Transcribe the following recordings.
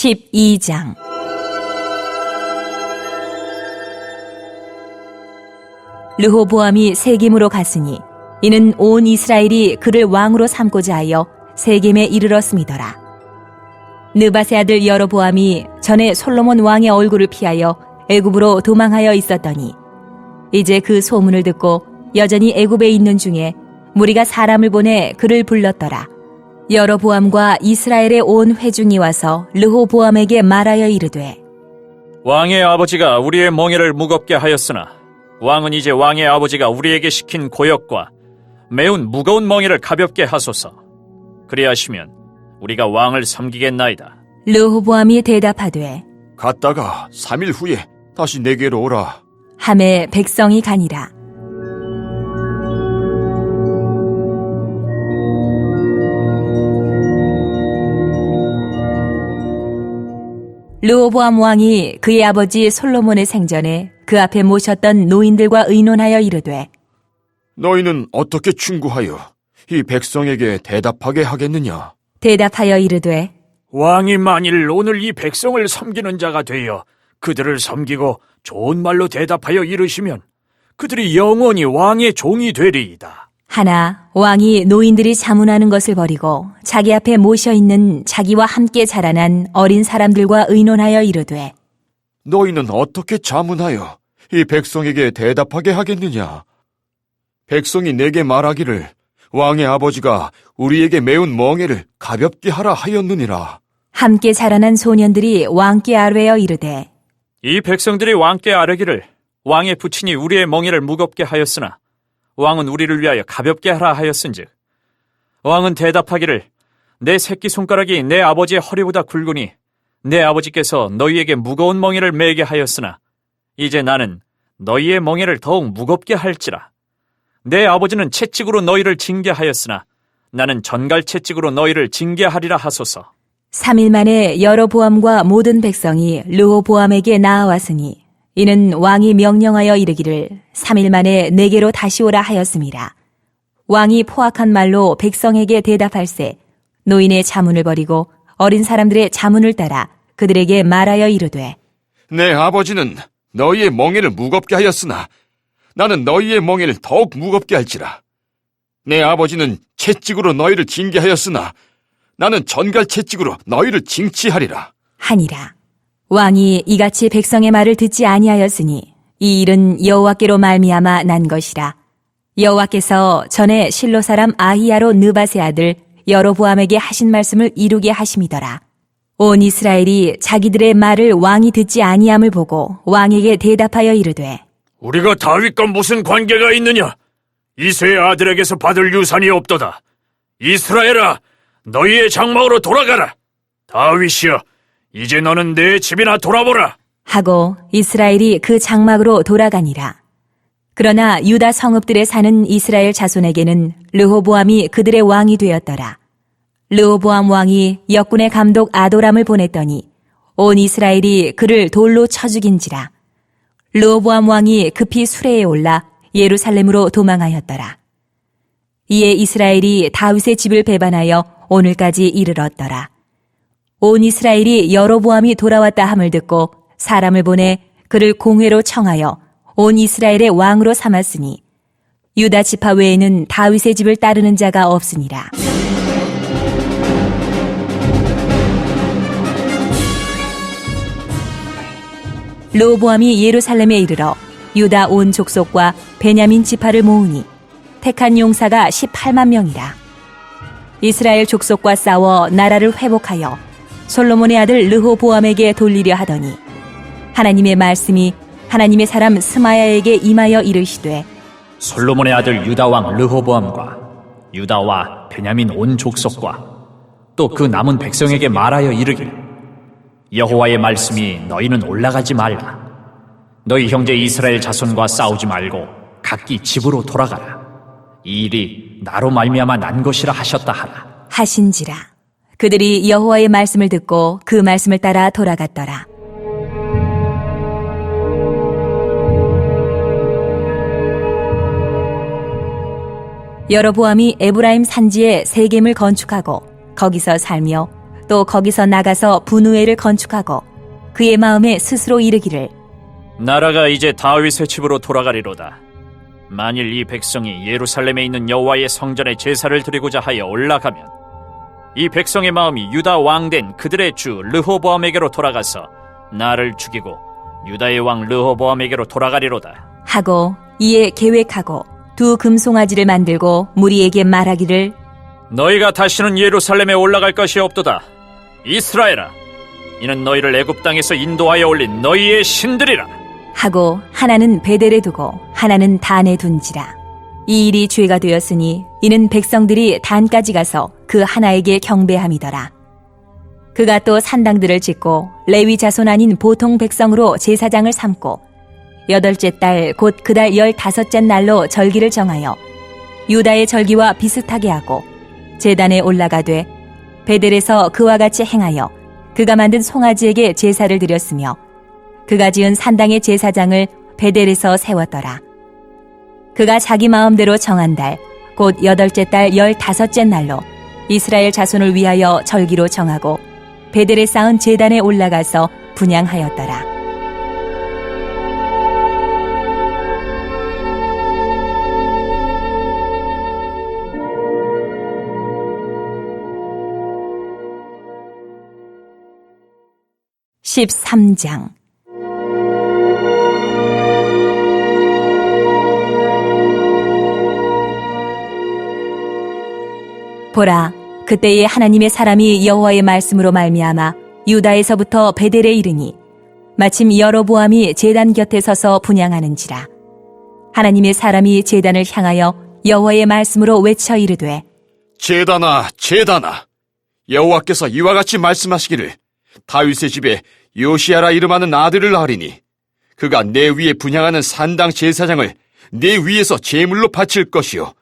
12장. 르호보암이 세겜으로 갔으니 이는 온 이스라엘이 그를 왕으로 삼고자 하여 세겜에 이르렀음이더라. 느밧의 아들 여로보암이 전에 솔로몬 왕의 얼굴을 피하여 애굽으로 도망하여 있었더니 이제 그 소문을 듣고 여전히 애굽에 있는 중에 무리가 사람을 보내 그를 불렀더라. 여로보암과 이스라엘의 온 회중이 와서 르호보암에게 말하여 이르되, 왕의 아버지가 우리의 멍에를 무겁게 하였으나 왕은 이제 왕의 아버지가 우리에게 시킨 고역과 매운 무거운 멍에를 가볍게 하소서. 그리하시면 우리가 왕을 섬기겠나이다. 르호보암이 대답하되, 갔다가 3일 후에 다시 내게로 오라. 하매 백성이 가니라. 르호보암 왕이 그의 아버지 솔로몬의 생전에 그 앞에 모셨던 노인들과 의논하여 이르되, 너희는 어떻게 충고하여 이 백성에게 대답하게 하겠느냐? 대답하여 이르되, 왕이 만일 오늘 이 백성을 섬기는 자가 되어 그들을 섬기고 좋은 말로 대답하여 이르시면 그들이 영원히 왕의 종이 되리이다. 하나 왕이 노인들이 자문하는 것을 버리고 자기 앞에 모셔 있는 자기와 함께 자라난 어린 사람들과 의논하여 이르되, 너희는 어떻게 자문하여 이 백성에게 대답하게 하겠느냐? 백성이 내게 말하기를 왕의 아버지가 우리에게 매운 멍에를 가볍게 하라 하였느니라. 함께 자라난 소년들이 왕께 아뢰어 이르되, 이 백성들이 왕께 아뢰기를 왕의 부친이 우리의 멍에를 무겁게 하였으나 왕은 우리를 위하여 가볍게 하라 하였은즉 왕은 대답하기를 내 새끼손가락이 내 아버지의 허리보다 굵으니 내 아버지께서 너희에게 무거운 멍에를 매게 하였으나 이제 나는 너희의 멍에를 더욱 무겁게 할지라. 내 아버지는 채찍으로 너희를 징계하였으나 나는 전갈 채찍으로 너희를 징계하리라 하소서. 3일 만에 여로보암과 모든 백성이 르호보암에게 나아왔으니 이는 왕이 명령하여 이르기를 3일 만에 내게로 다시 오라 하였음이라. 왕이 포악한 말로 백성에게 대답할세 노인의 자문을 버리고 어린 사람들의 자문을 따라 그들에게 말하여 이르되, 내 아버지는 너희의 멍에를 무겁게 하였으나 나는 너희의 멍에를 더욱 무겁게 할지라. 내 아버지는 채찍으로 너희를 징계하였으나 나는 전갈 채찍으로 너희를 징치하리라. 하니라. 왕이 이같이 백성의 말을 듣지 아니하였으니 이 일은 여호와께로 말미암아 난 것이라. 여호와께서 전에 실로 사람 아히야로 느밧의 아들 여로보암에게 하신 말씀을 이루게 하심이더라. 온 이스라엘이 자기들의 말을 왕이 듣지 아니함을 보고 왕에게 대답하여 이르되, 우리가 다윗과 무슨 관계가 있느냐? 이새의 아들에게서 받을 유산이 없도다. 이스라엘아, 너희의 장막으로 돌아가라. 다윗이여, 이제 너는 내 집이나 돌아보라. 하고 이스라엘이 그 장막으로 돌아가니라. 그러나 유다 성읍들에 사는 이스라엘 자손에게는 르호보암이 그들의 왕이 되었더라. 르호보암 왕이 역군의 감독 아도람을 보냈더니 온 이스라엘이 그를 돌로 쳐 죽인지라. 르호보암 왕이 급히 수레에 올라 예루살렘으로 도망하였더라. 이에 이스라엘이 다윗의 집을 배반하여 오늘까지 이르렀더라. 온 이스라엘이 여로보암이 돌아왔다 함을 듣고 사람을 보내 그를 공회로 청하여 온 이스라엘의 왕으로 삼았으니 유다 지파 외에는 다윗의 집을 따르는 자가 없으니라. 르호보암이 예루살렘에 이르러 유다 온 족속과 베냐민 지파를 모으니 택한 용사가 18만 명이라. 이스라엘 족속과 싸워 나라를 회복하여 솔로몬의 아들 르호보암에게 돌리려 하더니 하나님의 말씀이 하나님의 사람 스마야에게 임하여 이르시되, 솔로몬의 아들 유다 왕 르호보암과 유다와 베냐민 온 족속과 또 그 남은 백성에게 말하여 이르기를 여호와의 말씀이 너희는 올라가지 말라. 너희 형제 이스라엘 자손과 싸우지 말고 각기 집으로 돌아가라. 이 일이 나로 말미암아 난 것이라 하셨다 하라. 하신지라. 그들이 여호와의 말씀을 듣고 그 말씀을 따라 돌아갔더라. 여로보암이 에브라임 산지에 세겜을 건축하고 거기서 살며 또 거기서 나가서 분우회를 건축하고 그의 마음에 스스로 이르기를 나라가 이제 다윗의 집으로 돌아가리로다. 만일 이 백성이 예루살렘에 있는 여호와의 성전에 제사를 드리고자 하여 올라가면 이 백성의 마음이 유다 왕된 그들의 주 르호보암에게로 돌아가서 나를 죽이고 유다의 왕 르호보암에게로 돌아가리로다. 하고 이에 계획하고 두 금송아지를 만들고 무리에게 말하기를 너희가 다시는 예루살렘에 올라갈 것이 없도다. 이스라엘아, 이는 너희를 애굽 땅에서 인도하여 올린 너희의 신들이라. 하고 하나는 베델에 두고 하나는 단에 둔지라. 이 일이 죄가 되었으니 이는 백성들이 단까지 가서 그 하나에게 경배함이더라. 그가 또 산당들을 짓고 레위 자손 아닌 보통 백성으로 제사장을 삼고 8째 달 곧 그달 15째 날로 절기를 정하여 유다의 절기와 비슷하게 하고 제단에 올라가되 베델에서 그와 같이 행하여 그가 만든 송아지에게 제사를 드렸으며 그가 지은 산당의 제사장을 베델에서 세웠더라. 그가 자기 마음대로 정한 달 곧 8째 달 15째 날로 이스라엘 자손을 위하여 절기로 정하고 베델에 쌓은 제단에 올라가서 분향하였더라. (13장) 보라, 그때에 하나님의 사람이 여호와의 말씀으로 말미암아 유다에서부터 베델에 이르니 마침 여로보암이 제단 곁에 서서 분향하는지라. 하나님의 사람이 제단을 향하여 여호와의 말씀으로 외쳐 이르되 제단아, 제단아, 여호와께서 이와 같이 말씀하시기를 다윗의 집에 요시아라 이름하는 아들을 낳으리니 그가 내 위에 분향하는 산당 제사장을 내 위에서 제물로 바칠 것이요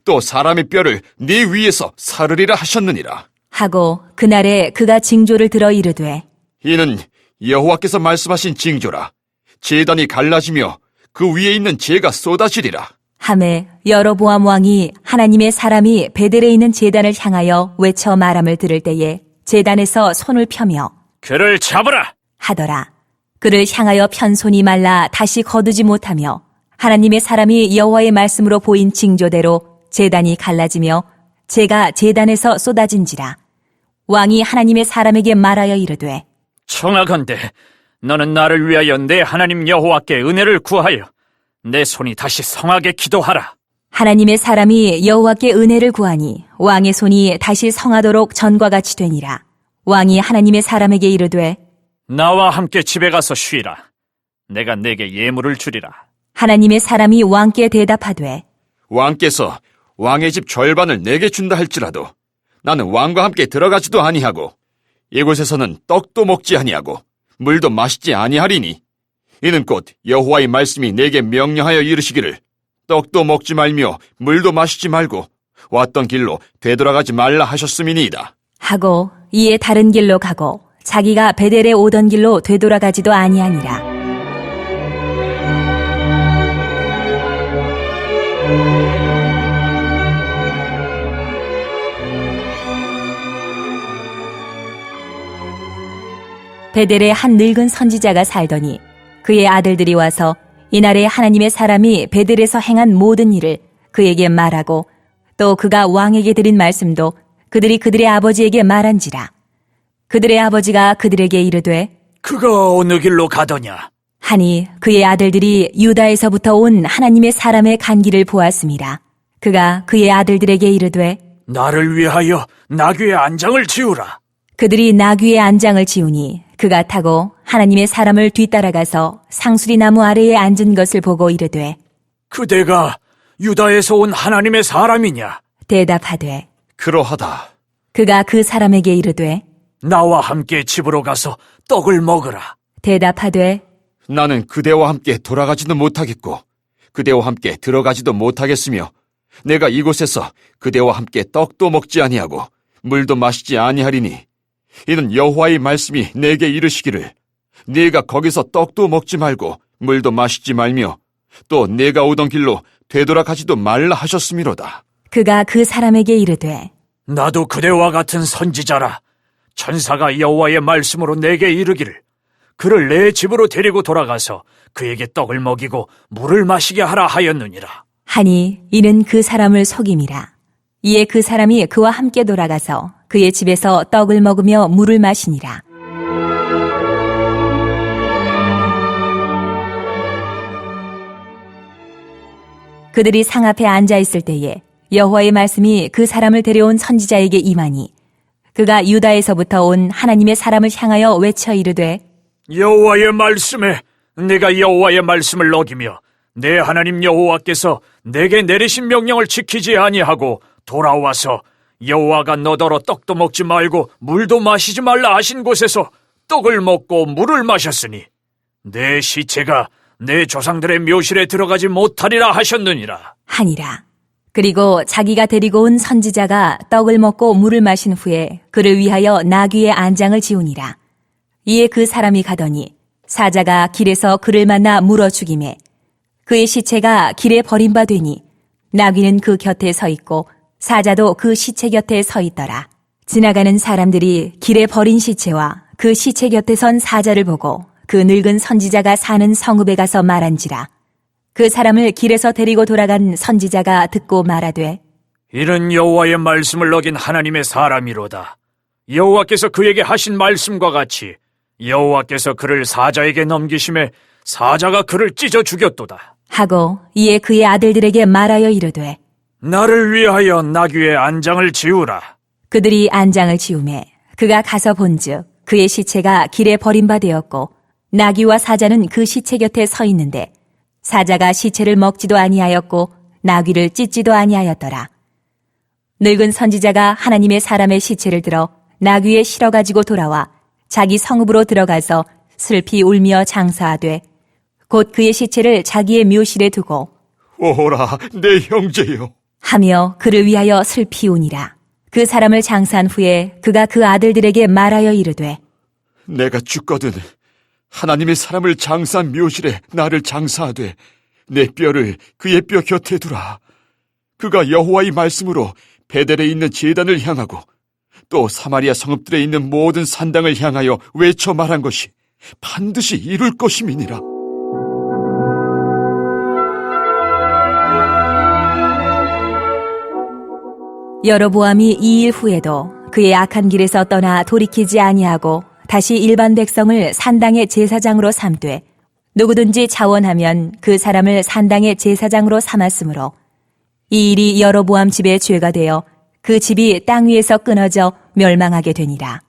또 사람의 뼈를 네 위에서 사르리라 하셨느니라. 하고 그날에 그가 징조를 들어 이르되 이는 여호와께서 말씀하신 징조라. 제단이 갈라지며 그 위에 있는 재가 쏟아지리라. 하매 여로보암 왕이 하나님의 사람이 베델에 있는 제단을 향하여 외쳐 말함을 들을 때에 제단에서 손을 펴며 그를 잡으라. 하더라. 그를 향하여 편 손이 말라 다시 거두지 못하며 하나님의 사람이 여호와의 말씀으로 보인 징조대로 제단이 갈라지며 재가 제단에서 쏟아진지라. 왕이 하나님의 사람에게 말하여 이르되 청하건대 너는 나를 위하여 내 하나님 여호와께 은혜를 구하여 내 손이 다시 성하게 기도하라. 하나님의 사람이 여호와께 은혜를 구하니 왕의 손이 다시 성하도록 전과 같이 되니라. 왕이 하나님의 사람에게 이르되 나와 함께 집에 가서 쉬라. 내가 내게 예물을 주리라. 하나님의 사람이 왕께 대답하되 왕께서 왕의 집 절반을 내게 준다 할지라도 나는 왕과 함께 들어가지도 아니하고 이곳에서는 떡도 먹지 아니하고 물도 마시지 아니하리니 이는 곧 여호와의 말씀이 내게 명령하여 이르시기를 떡도 먹지 말며 물도 마시지 말고 왔던 길로 되돌아가지 말라 하셨음이니이다. 하고 이에 다른 길로 가고 자기가 베델에 오던 길로 되돌아가지도 아니하니라. 베델에 한 늙은 선지자가 살더니 그의 아들들이 와서 이날에 하나님의 사람이 베델에서 행한 모든 일을 그에게 말하고 또 그가 왕에게 드린 말씀도 그들이 그들의 아버지에게 말한지라. 그들의 아버지가 그들에게 이르되 그가 어느 길로 가더냐? 하니 그의 아들들이 유다에서부터 온 하나님의 사람의 간 길을 보았습니다. 그가 그의 아들들에게 이르되 나를 위하여 나귀의 안장을 지우라. 그들이 나귀의 안장을 지우니 그가 타고 하나님의 사람을 뒤따라가서 상수리 나무 아래에 앉은 것을 보고 이르되 그대가 유다에서 온 하나님의 사람이냐? 대답하되 그러하다. 그가 그 사람에게 이르되 나와 함께 집으로 가서 떡을 먹으라. 대답하되 나는 그대와 함께 돌아가지도 못하겠고 그대와 함께 들어가지도 못하겠으며 내가 이곳에서 그대와 함께 떡도 먹지 아니하고 물도 마시지 아니하리니 이는 여호와의 말씀이 내게 이르시기를 네가 거기서 떡도 먹지 말고 물도 마시지 말며 또 내가 오던 길로 되돌아가지도 말라 하셨음이로다. 그가 그 사람에게 이르되 나도 그대와 같은 선지자라. 천사가 여호와의 말씀으로 내게 이르기를 그를 내 집으로 데리고 돌아가서 그에게 떡을 먹이고 물을 마시게 하라 하였느니라. 하니 이는 그 사람을 속임이라. 이에 그 사람이 그와 함께 돌아가서 그의 집에서 떡을 먹으며 물을 마시니라. 그들이 상 앞에 앉아 있을 때에 여호와의 말씀이 그 사람을 데려온 선지자에게 임하니 그가 유다에서부터 온 하나님의 사람을 향하여 외쳐 이르되 여호와의 말씀에 내가 여호와의 말씀을 어기며 내 하나님 여호와께서 내게 내리신 명령을 지키지 아니하고 돌아와서 여호와가 너더러 떡도 먹지 말고 물도 마시지 말라 하신 곳에서 떡을 먹고 물을 마셨으니 내 시체가 내 조상들의 묘실에 들어가지 못하리라 하셨느니라. 하니라. 그리고 자기가 데리고 온 선지자가 떡을 먹고 물을 마신 후에 그를 위하여 나귀의 안장을 지우니라. 이에 그 사람이 가더니 사자가 길에서 그를 만나 물어 죽이매 그의 시체가 길에 버림바되니 나귀는 그 곁에 서 있고 사자도 그 시체 곁에 서 있더라. 지나가는 사람들이 길에 버린 시체와 그 시체 곁에 선 사자를 보고 그 늙은 선지자가 사는 성읍에 가서 말한지라. 그 사람을 길에서 데리고 돌아간 선지자가 듣고 말하되 이는 여호와의 말씀을 어긴 하나님의 사람이로다. 여호와께서 그에게 하신 말씀과 같이 여호와께서 그를 사자에게 넘기심에 사자가 그를 찢어 죽였도다. 하고 이에 그의 아들들에게 말하여 이르되 나를 위하여 나귀의 안장을 지우라. 그들이 안장을 지우매 그가 가서 본즉 그의 시체가 길에 버림바되었고 나귀와 사자는 그 시체 곁에 서 있는데 사자가 시체를 먹지도 아니하였고 나귀를 찢지도 아니하였더라. 늙은 선지자가 하나님의 사람의 시체를 들어 나귀에 실어 가지고 돌아와 자기 성읍으로 들어가서 슬피 울며 장사하되 곧 그의 시체를 자기의 묘실에 두고 오호라 내 형제여. 하며 그를 위하여 슬피 우니라. 그 사람을 장사한 후에 그가 그 아들들에게 말하여 이르되 내가 죽거든 하나님의 사람을 장사한 묘실에 나를 장사하되 내 뼈를 그의 뼈 곁에 두라. 그가 여호와의 말씀으로 베델에 있는 제단을 향하고 또 사마리아 성읍들에 있는 모든 산당을 향하여 외쳐 말한 것이 반드시 이룰 것임이니라. 여로보암이 2일 후에도 그의 악한 길에서 떠나 돌이키지 아니하고 다시 일반 백성을 산당의 제사장으로 삼되 누구든지 자원하면 그 사람을 산당의 제사장으로 삼았으므로 이 일이 여로보암 집의 죄가 되어 그 집이 땅 위에서 끊어져 멸망하게 되니라.